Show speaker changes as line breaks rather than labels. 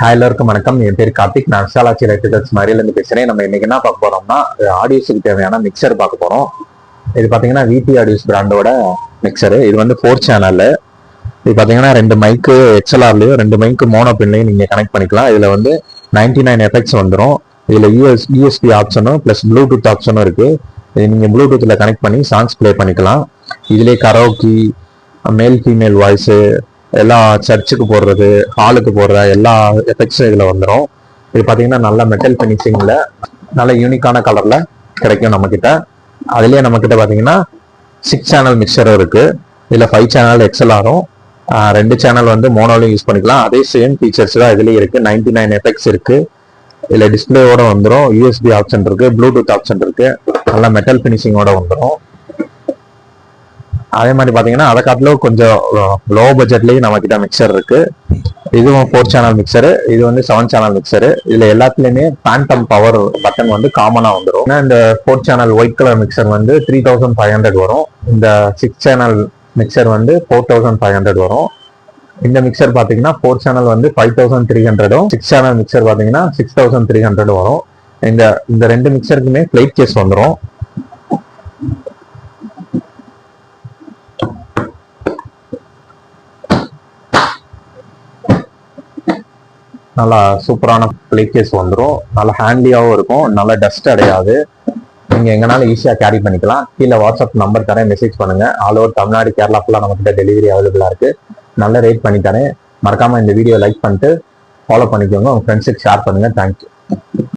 Hi எல்லாருக்கும் வணக்கம். என் பேர் கார்த்திக். நான் விசாலாட்சி எலக்ட்ரிக்கல்ஸ் மரியிலேருந்து பேசுறேன். நம்ம இன்னைக்கு என்ன பார்க்க போறோம்னா ஆடியோஸுக்கு தேவையான மிக்சர் பார்க்க போறோம். இது பாத்தீங்கன்னா விடி ஆடியோஸ் பிராண்டோட மிக்சரு. இது வந்து 4 சேனல். இது பாத்தீங்கன்னா 2 மைக்கு XLRலயும் 2 மைக்கு மோனோ பின்லையும் நீங்க கனெக்ட் பண்ணிக்கலாம். இதுல வந்து 99 எஃபெக்ட்ஸ் வந்துடும். இதுல யூஎஸ்பி ஆப்ஷனும் பிளஸ் ப்ளூடூத் ஆப்ஷனும் இருக்கு. இது நீங்க ப்ளூடூத்ல கனெக்ட் பண்ணி சாங்ஸ் பிளே பண்ணிக்கலாம். இதுலேயே கரோக்கி, மேல் ஃபீமேல் வாய்ஸு, எல்லா சர்ச்சுக்கு போடுறது, ஹாலுக்கு போடுற எல்லா எஃபெக்ட்ஸும் இதில் வந்துடும். இது பார்த்தீங்கன்னா நல்ல மெட்டல் ஃபினிஷிங்கில் நல்ல யூனிக்கான கலரில் கிடைக்கும் நம்மக்கிட்ட. அதுலேயே நம்மக்கிட்ட பார்த்தீங்கன்னா 6 சேனல் மிக்சரும் இருக்குது. இதில் 5 சேனல் XLRம் 2 சேனல் வந்து மோனோலையும் யூஸ் பண்ணிக்கலாம். அதே சேம் ஃபீச்சர்ஸ் தான் இதுலேயே இருக்குது. 99 எஃபெக்ட்ஸ் இருக்குது. இதில் டிஸ்பிளேவோட வந்துடும். யூஎஸ்பி ஆப்ஷன் இருக்குது, ப்ளூடூத் ஆப்ஷன் இருக்குது. நல்ல மெட்டல் ஃபினிஷிங்கோட வந்துடும். அதே மாதிரி பாத்தீங்கன்னா அதை காட்டிலும் கொஞ்சம் லோ பட்ஜெட்லயும் நம்ம கிட்ட மிக்சர் இருக்கு. இதுவும் 4 சேனல் மிக்சரு. இது வந்து 7 சேனல் மிக்சரு. இதுல எல்லாத்துலயுமே பேண்டம் பவர் பட்டன் வந்து காமனா வந்துடும். இந்த 4 சேனல் ஒயிட் கலர் மிக்சர் வந்து 3500 வரும். இந்த 6 சேனல் மிக்சர் வந்து 4500 வரும். இந்த மிக்சர் பாத்தீங்கன்னா 4 சேனல் வந்து 5300, 6 சேனல் மிக்சர் பாத்தீங்கன்னா 6300 வரும். இந்த 2 மிக்சருக்குமே பிளேட் கேஸ் வந்துடும். நல்லா சூப்பரான பிளே கேஸ் வந்துடும். நல்லா ஹேண்ட்லியாகவும் இருக்கும். நல்லா டஸ்ட் அடையாது. நீங்கள் எங்கனாலும் ஈஸியாக கேரி பண்ணிக்கலாம். கீழே வாட்ஸ்அப் நம்பர் தரேன், மெசேஜ் பண்ணுங்க. ஆல் ஓவர் தமிழ்நாடு, கேரளா ஃபுல்லாக நம்மகிட்ட டெலிவரி அவைலபிளாக இருக்கு. நல்ல ரேட் பண்ணி தரேன். மறக்காம இந்த வீடியோ லைக் பண்ணிட்டு ஃபாலோ பண்ணிக்கோங்க. உங்க ஃப்ரெண்ட்ஸுக்கு ஷேர் பண்ணுங்க. தேங்க்யூ.